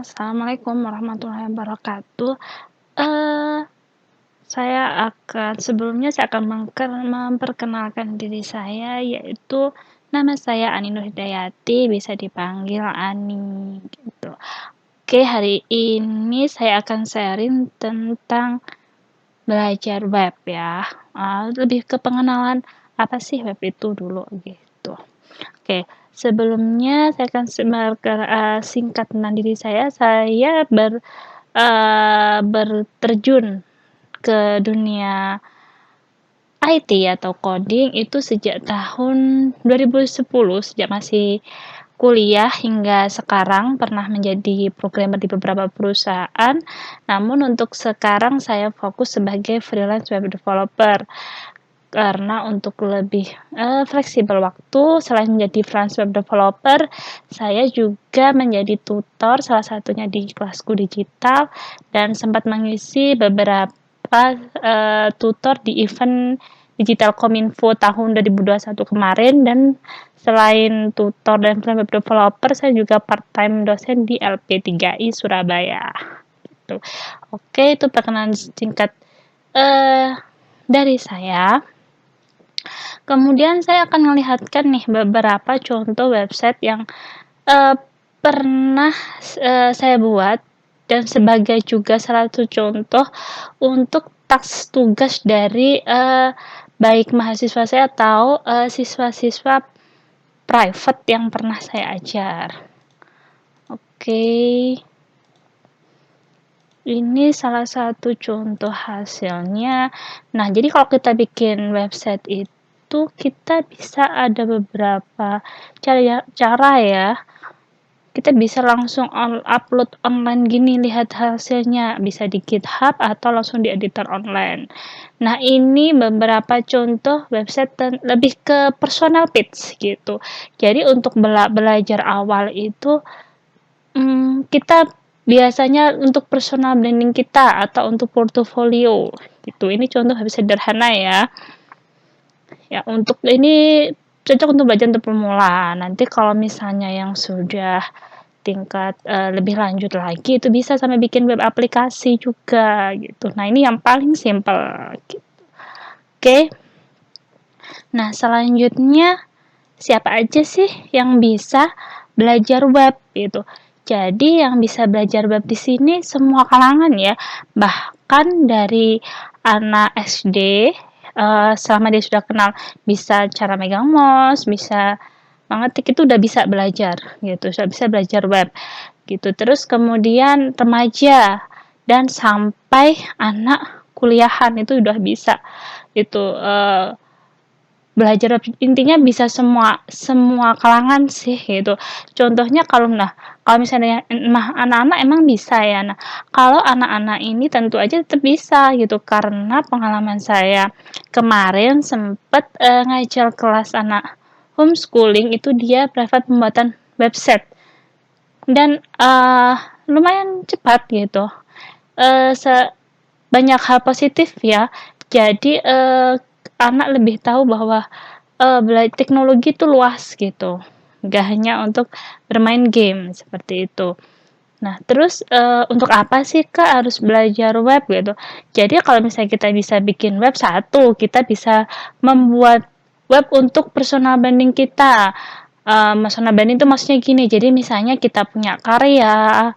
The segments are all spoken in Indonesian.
Assalamualaikum warahmatullahi wabarakatuh. Eee, saya akan memperkenalkan diri saya, yaitu nama saya Ani Nurhidayati, bisa dipanggil Ani, gitu. Oke, hari ini saya akan sharing tentang belajar web ya, lebih ke pengenalan apa sih web itu dulu, gitu. Oke, sebelumnya saya akan singkat tentang diri saya. Saya berterjun ke dunia IT atau coding itu sejak tahun 2010, sejak masih kuliah hingga sekarang, pernah menjadi programmer di beberapa perusahaan. Namun untuk sekarang saya fokus sebagai freelance web developer. Karena untuk lebih fleksibel waktu, selain menjadi freelance web developer, saya juga menjadi tutor, salah satunya di Kelasku Digital, dan sempat mengisi beberapa tutor di event Digital Kominfo tahun 2021 kemarin. Dan selain tutor dan freelance web developer, saya juga part-time dosen di LP3I Surabaya. Gitu. Oke, itu perkenalan singkat dari saya. Kemudian saya akan melihatkan nih beberapa contoh website yang pernah saya buat, dan sebagai juga salah satu contoh untuk tugas dari baik mahasiswa saya atau siswa-siswa private yang pernah saya ajar. Oke. Ini salah satu contoh hasilnya. Nah, jadi kalau kita bikin website itu kita bisa ada beberapa cara ya. Kita bisa langsung upload online gini, lihat hasilnya, bisa di GitHub atau langsung di editor online. Nah, ini beberapa contoh website lebih ke personal page gitu. Jadi untuk belajar awal itu kita biasanya untuk personal branding kita atau untuk portofolio gitu. Ini contoh habis sederhana ya. Ya, untuk ini cocok untuk belajar untuk pemula. Nanti kalau misalnya yang sudah tingkat lebih lanjut lagi, itu bisa sampai bikin web aplikasi juga gitu. Nah, ini yang paling simple gitu. Oke. Nah, selanjutnya siapa aja sih yang bisa belajar web gitu. Jadi yang bisa belajar web di sini semua kalangan ya, bahkan dari anak SD, selama dia sudah kenal bisa cara megang mouse, bisa mengetik, itu udah bisa belajar gitu, sudah bisa belajar web gitu. Terus kemudian remaja dan sampai anak kuliahan itu udah bisa itu belajar. Intinya bisa semua kalangan sih gitu. Contohnya kalau misalnya anak-anak emang bisa ya. Nah, kalau anak-anak ini tentu aja tetap bisa gitu, karena pengalaman saya kemarin sempat ngajar kelas anak homeschooling, itu dia private pembuatan website, dan lumayan cepat gitu. Banyak hal positif ya. Jadi anak lebih tahu bahwa teknologi itu luas gitu, nggak hanya untuk bermain game seperti itu. Nah, terus untuk apa sih Kak harus belajar web gitu? Jadi kalau misalnya kita bisa bikin web, kita bisa membuat web untuk personal branding kita. Personal branding itu maksudnya gini, jadi misalnya kita punya karya,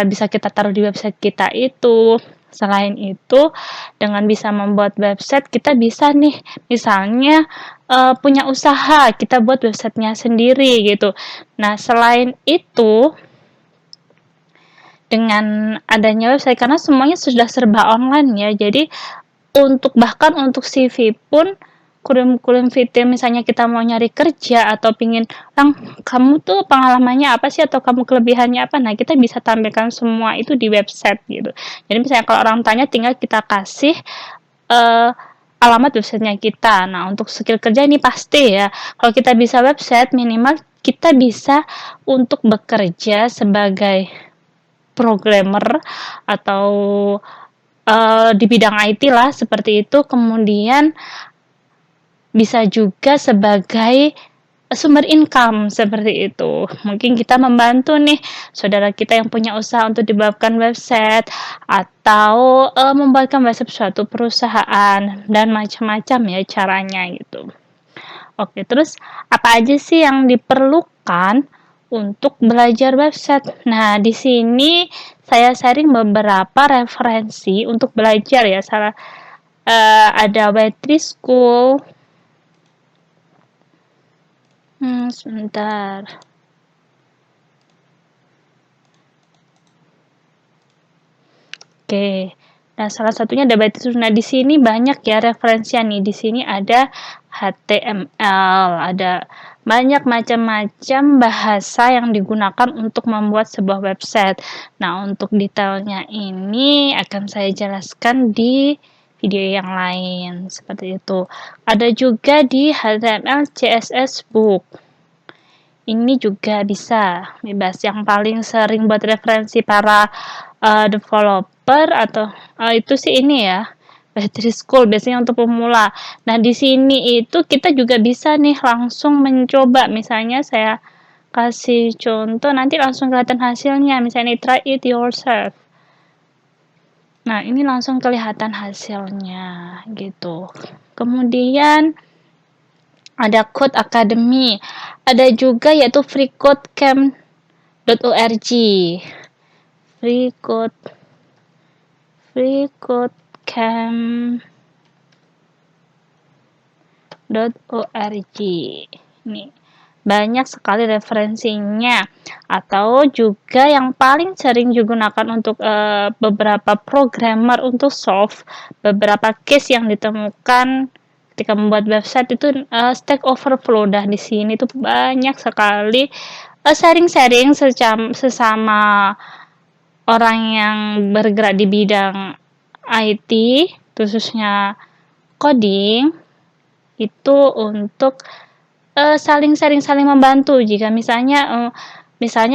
bisa kita taruh di website kita itu. Selain itu, dengan bisa membuat website, kita bisa nih misalnya punya usaha, kita buat websitenya sendiri gitu. Nah, selain itu, dengan adanya website, karena semuanya sudah serba online ya, jadi bahkan untuk CV pun, kurikulum vitae misalnya kita mau nyari kerja atau pingin kamu tuh pengalamannya apa sih atau kamu kelebihannya apa, nah kita bisa tampilkan semua itu di website gitu. Jadi misalnya kalau orang tanya, tinggal kita kasih alamat websitenya kita. Nah, untuk skill kerja ini pasti ya, kalau kita bisa website, minimal kita bisa untuk bekerja sebagai programmer atau di bidang IT lah, seperti itu. Kemudian bisa juga sebagai sumber income seperti itu. Mungkin kita membantu nih saudara kita yang punya usaha untuk dibuatkan website atau membuatkan website suatu perusahaan dan macam-macam ya caranya gitu. Oke, terus apa aja sih yang diperlukan untuk belajar website? Nah, di sini saya sharing beberapa referensi untuk belajar ya. Ada Web3 School. Sebentar. Oke. Nah, salah satunya ada Web3 School. Nah, di sini banyak ya referensinya nih. Di sini ada HTML, ada banyak macam-macam bahasa yang digunakan untuk membuat sebuah website. Nah, untuk detailnya ini akan saya jelaskan di video yang lain seperti itu. Ada juga di HTML CSS Book. Ini juga bisa bebas. Yang paling sering buat referensi para developer atau itu sih ini ya, Web3 School biasanya untuk pemula. Nah, di sini itu kita juga bisa nih langsung mencoba. Misalnya saya kasih contoh, nanti langsung kelihatan hasilnya. Misalnya try it yourself. Nah, ini langsung kelihatan hasilnya gitu. Kemudian ada Code Academy. Ada juga yaitu freecodecamp.org. freecodecamp.org. Nih, banyak sekali referensinya. Atau juga yang paling sering digunakan untuk beberapa programmer untuk solve beberapa case yang ditemukan ketika membuat website itu Stack Overflow. Dah di sini tuh banyak sekali sharing-sharing sesama orang yang bergerak di bidang IT, khususnya coding, itu untuk saling sharing, saling membantu. Jika misalnya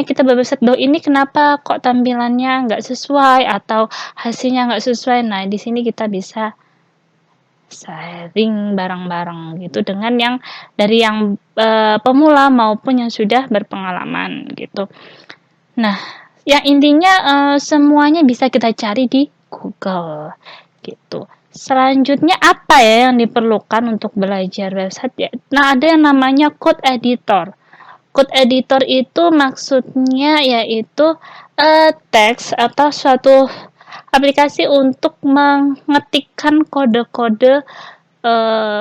kita berwebsite, ini kenapa kok tampilannya nggak sesuai atau hasilnya nggak sesuai. Nah, di sini kita bisa sharing bareng-bareng gitu dengan yang dari yang pemula maupun yang sudah berpengalaman gitu. Nah, yang intinya semuanya bisa kita cari di Google gitu. Selanjutnya apa ya yang diperlukan untuk belajar website ya? Nah, ada yang namanya code editor. Code editor itu maksudnya yaitu teks atau suatu aplikasi untuk mengetikkan kode-kode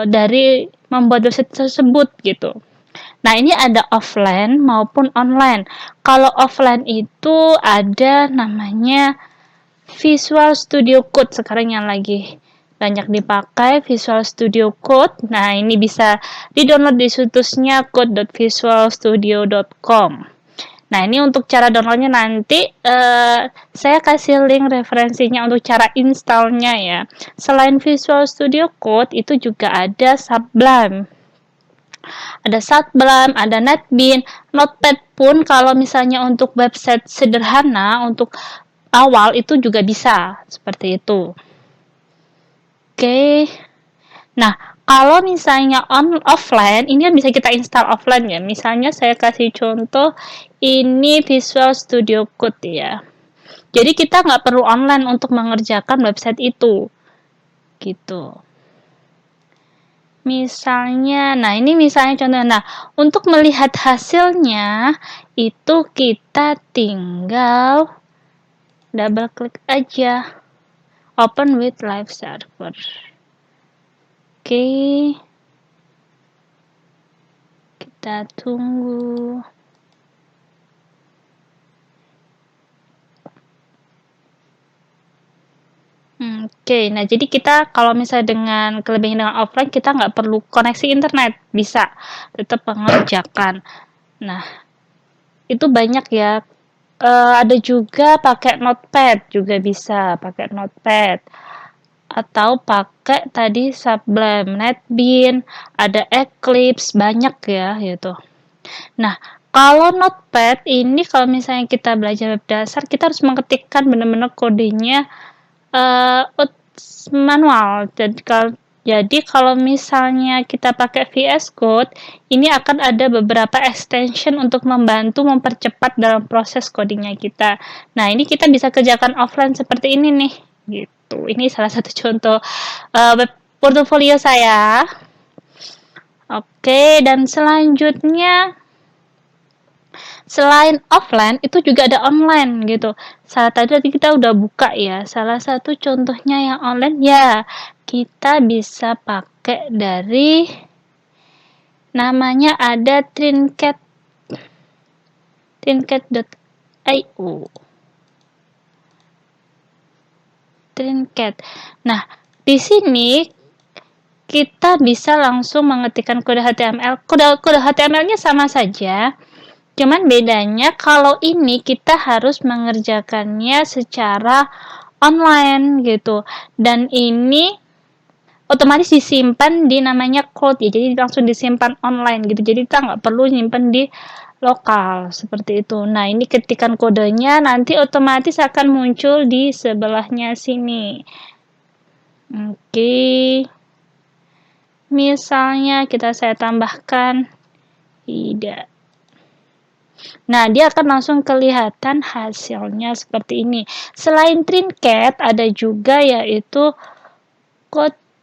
dari membuat website tersebut gitu. Nah, ini ada offline maupun online. Kalau offline itu ada namanya Visual Studio Code sekarang yang lagi banyak dipakai, Visual Studio Code. Nah, ini bisa di-download di situsnya code.visualstudio.com. Nah, ini untuk cara downloadnya nanti saya kasih link referensinya untuk cara installnya ya. Selain Visual Studio Code, itu juga ada Sublime. Ada Sublime, ada NetBeans, Notepad pun kalau misalnya untuk website sederhana, untuk awal itu juga bisa, seperti itu. Oke. Nah, kalau misalnya offline, ini kan bisa kita install offline ya. Misalnya saya kasih contoh, ini Visual Studio Code ya. Jadi kita nggak perlu online untuk mengerjakan website itu. Gitu. Misalnya, nah ini misalnya contoh. Nah, untuk melihat hasilnya, itu kita tinggal double klik aja. Open with live server. Oke. Kita tunggu. Oke, nah jadi kita kalau misalnya dengan kelebihan dengan offline, kita nggak perlu koneksi internet, bisa tetap mengerjakan. Nah, itu banyak ya. Ada juga pakai Notepad, juga bisa pakai Notepad. Atau pakai tadi Sublime, NetBeans, ada Eclipse, banyak ya gitu. Nah, kalau Notepad ini kalau misalnya kita belajar web dasar, kita harus mengetikkan benar-benar kodenya manual. Jadi Jadi kalau misalnya kita pakai VS Code, ini akan ada beberapa extension untuk membantu mempercepat dalam proses codingnya kita. Nah, ini kita bisa kerjakan offline seperti ini nih, gitu. Ini salah satu contoh web portofolio saya. Oke, dan selanjutnya selain offline itu juga ada online gitu. Tadi kita udah buka ya. Salah satu contohnya yang online ya kita bisa pakai dari namanya ada trinket.io. Trinket. Nah, di sini kita bisa langsung mengetikkan kode HTML. Kode HTML-nya sama saja, cuman bedanya kalau ini kita harus mengerjakannya secara online gitu. Dan ini otomatis disimpan di namanya cloud ya, jadi langsung disimpan online gitu. Jadi kita nggak perlu nyimpan di lokal seperti itu. Nah, ini ketikan kodenya nanti otomatis akan muncul di sebelahnya sini. Oke. Misalnya saya tambahkan tidak. Nah, dia akan langsung kelihatan hasilnya seperti ini. Selain Trinket, ada juga yaitu codepen.io.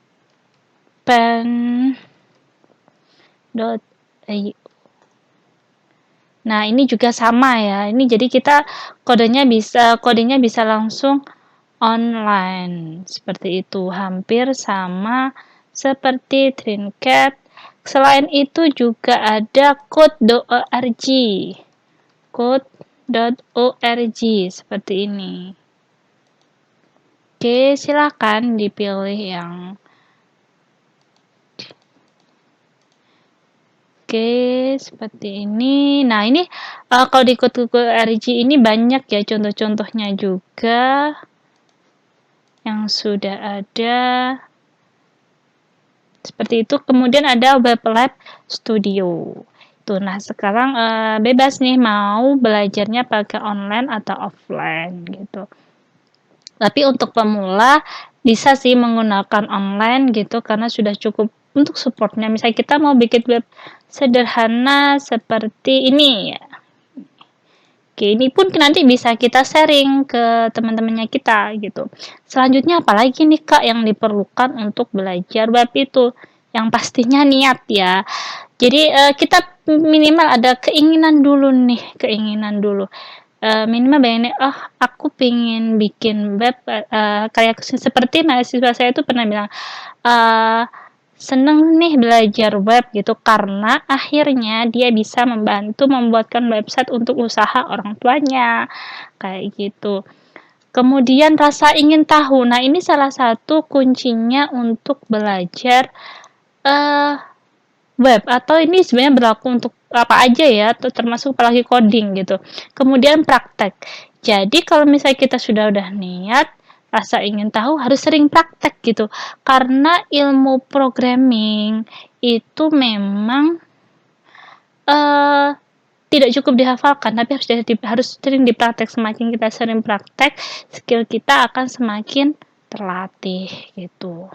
Nah, ini juga sama ya. Ini jadi kita kodenya bisa langsung online. Seperti itu, hampir sama seperti Trinket. Selain itu juga ada code.org. Code.org seperti ini. Oke, silakan dipilih yang Oke, seperti ini. Nah, ini kalau di code.org ini banyak ya contoh-contohnya juga yang sudah ada. Seperti itu. Kemudian ada Web Lab Studio. Tuh, nah sekarang bebas nih mau belajarnya pakai online atau offline gitu. Tapi untuk pemula bisa sih menggunakan online gitu karena sudah cukup untuk supportnya. Misalnya kita mau bikin web sederhana seperti ini ya. Oke, ini pun nanti bisa kita sharing ke teman-temannya kita gitu. Selanjutnya apalagi nih Kak yang diperlukan untuk belajar web itu? Yang pastinya niat ya. Jadi kita minimal ada keinginan dulu nih, keinginan dulu. Minimal bayangin, oh aku pengen bikin web kayak seperti mahasiswa saya itu pernah bilang, seneng nih belajar web gitu karena akhirnya dia bisa membantu membuatkan website untuk usaha orang tuanya kayak gitu. Kemudian rasa ingin tahu. Nah, ini salah satu kuncinya untuk belajar web atau ini sebenarnya berlaku untuk apa aja ya, termasuk apalagi coding gitu. Kemudian praktek. Jadi kalau misalnya kita sudah niat, rasa ingin tahu harus sering praktek gitu. Karena ilmu programming itu memang tidak cukup dihafalkan, tapi harus sering dipraktek. Semakin kita sering praktek, skill kita akan semakin terlatih gitu.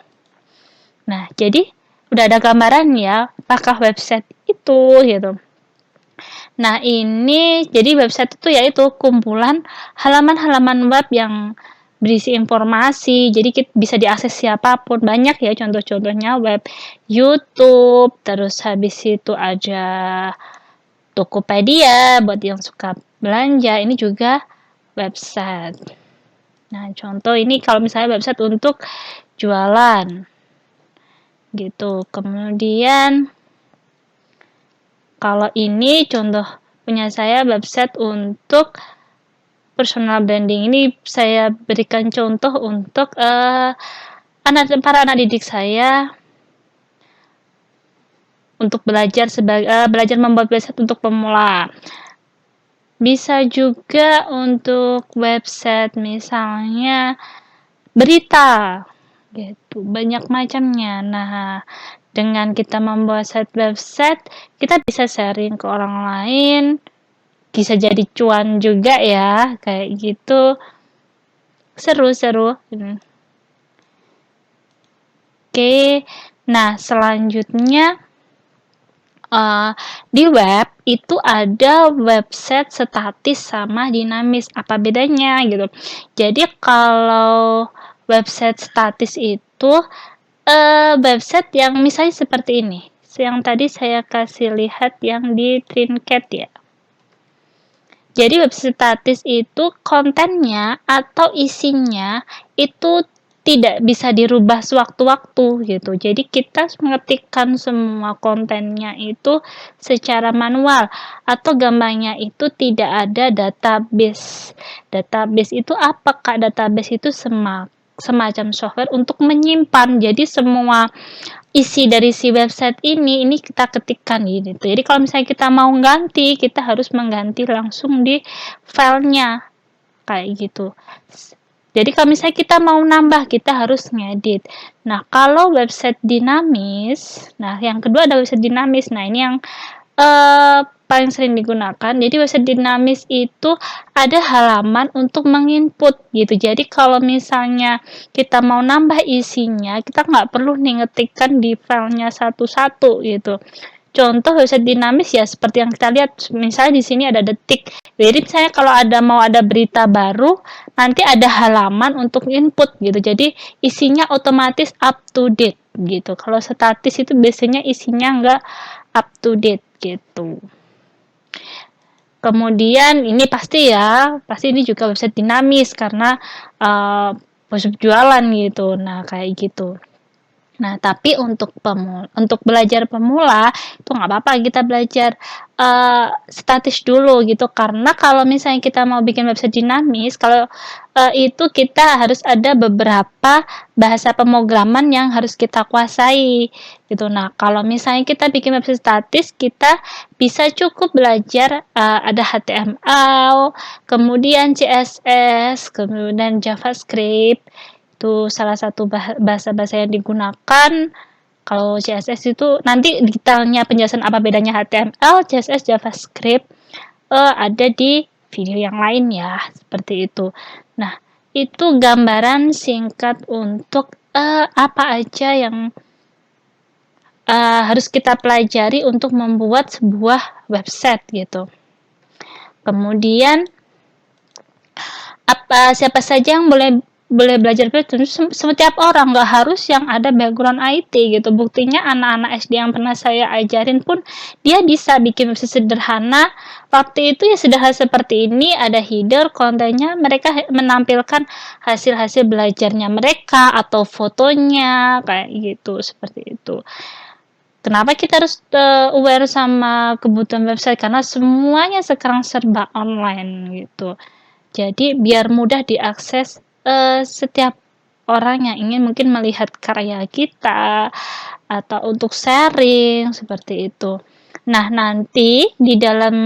Nah, jadi udah ada gambaran ya, apakah website itu gitu. Nah, ini jadi website itu yaitu kumpulan halaman-halaman web yang berisi informasi, jadi bisa diakses siapapun. Banyak ya contoh-contohnya web YouTube, terus habis itu ada Tokopedia buat yang suka belanja. Ini juga website. Nah, contoh ini kalau misalnya website untuk jualan gitu. Kemudian kalau ini contoh punya saya website untuk personal branding. Ini saya berikan contoh untuk para anak didik saya untuk belajar membuat website untuk pemula. Bisa juga untuk website misalnya berita gitu, banyak macamnya. Nah, dengan kita membuat website, kita bisa sharing ke orang lain, bisa jadi cuan juga ya, kayak gitu. Seru-seru. Oke, nah selanjutnya di web itu ada website statis sama dinamis. Apa bedanya gitu? Jadi kalau website statis itu website yang misalnya seperti ini, yang tadi saya kasih lihat yang di Trinket ya. Jadi website statis itu kontennya atau isinya itu tidak bisa dirubah sewaktu-waktu gitu. Jadi kita mengetikkan semua kontennya itu secara manual atau gampangnya itu tidak ada database. Database itu apa Kak? Database itu semacam software untuk menyimpan. Jadi semua isi dari si website ini kita ketikkan gitu. Jadi kalau misalnya kita mau ganti, kita harus mengganti langsung di filenya kayak gitu. Jadi kalau misalnya kita mau nambah, kita harus ngedit. Nah, kalau website dinamis, nah yang kedua ada website dinamis. Nah, ini yang paling sering digunakan. Jadi website dinamis itu ada halaman untuk menginput gitu. Jadi kalau misalnya kita mau nambah isinya, kita nggak perlu nih ngetikkan di filenya satu-satu gitu. Contoh website dinamis ya seperti yang kita lihat, misalnya di sini ada detik. Jadi misalnya kalau mau ada berita baru, nanti ada halaman untuk input gitu. Jadi isinya otomatis up to date gitu. Kalau statis itu biasanya isinya nggak up to date gitu. Kemudian ini pasti ini juga website dinamis karena jualan gitu. Nah, kayak gitu. Nah, tapi untuk belajar pemula itu nggak apa-apa kita belajar statis dulu gitu, karena kalau misalnya kita mau bikin website dinamis, kalau itu kita harus ada beberapa bahasa pemrograman yang harus kita kuasai gitu. Nah, kalau misalnya kita bikin website statis, kita bisa cukup belajar ada HTML, kemudian CSS, kemudian JavaScript. Itu salah satu bahasa-bahasa yang digunakan. Kalau CSS itu nanti detailnya penjelasan apa bedanya HTML, CSS, JavaScript ada di video yang lain ya, seperti itu. Nah, itu gambaran singkat untuk apa aja yang harus kita pelajari untuk membuat sebuah website gitu. Kemudian siapa saja yang boleh belajar setiap orang, nggak harus yang ada background IT gitu. Buktinya anak-anak SD yang pernah saya ajarin pun dia bisa bikin website sederhana. Waktu itu ya sederhana seperti ini, ada header, kontennya mereka menampilkan hasil-hasil belajarnya mereka atau fotonya kayak gitu, seperti itu. Kenapa kita harus aware sama kebutuhan website? Karena semuanya sekarang serba online gitu. Jadi biar mudah diakses setiap orang yang ingin mungkin melihat karya kita atau untuk sharing seperti itu. Nah, nanti di dalam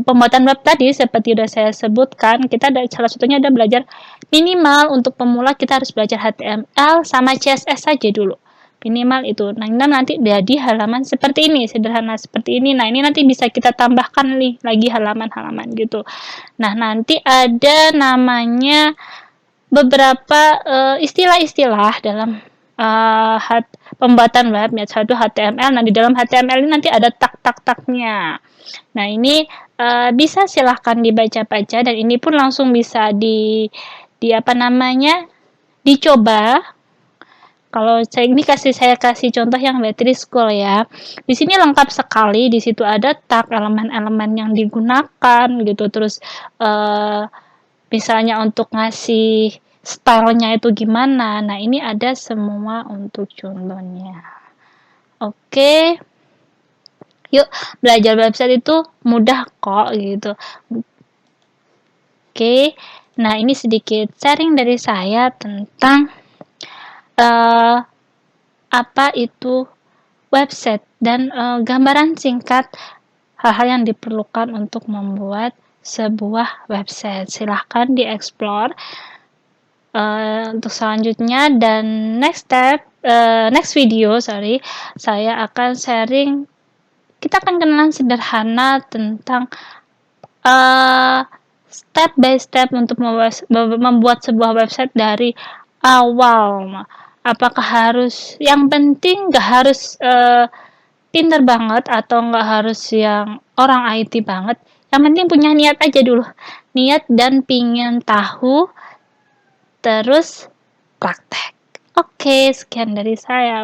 pembuatan web tadi seperti sudah saya sebutkan, kita ada salah satunya ada belajar minimal untuk pemula kita harus belajar HTML sama CSS saja dulu. Minimal itu. Nah, nanti jadi halaman seperti ini, sederhana seperti ini. Nah, ini nanti bisa kita tambahkan nih lagi halaman-halaman gitu. Nah, nanti ada namanya beberapa istilah-istilah dalam pembuatan web, ya, satu HTML. Nah, di dalam HTML ini nanti ada tag-tag-tagnya. Nah, ini bisa silahkan dibaca-baca dan ini pun langsung bisa dicoba. Kalau saya kasih contoh yang battery school ya. Di sini lengkap sekali, di situ ada tag elemen-elemen yang digunakan gitu. Terus misalnya untuk ngasih stylenya itu gimana. Nah, ini ada semua untuk contohnya. Oke. Yuk, belajar website itu mudah kok gitu. Oke. Nah, ini sedikit sharing dari saya tentang apa itu website dan gambaran singkat hal-hal yang diperlukan untuk membuat sebuah website. Silahkan dieksplor untuk selanjutnya, dan next video saya akan sharing, kita akan kenalan sederhana tentang step by step untuk membuat sebuah website dari awal apakah harus yang penting nggak harus, pinter banget atau nggak harus yang orang IT banget, yang penting punya niat aja dulu. Niat dan pingin tahu, terus praktek. Oke, sekian dari saya.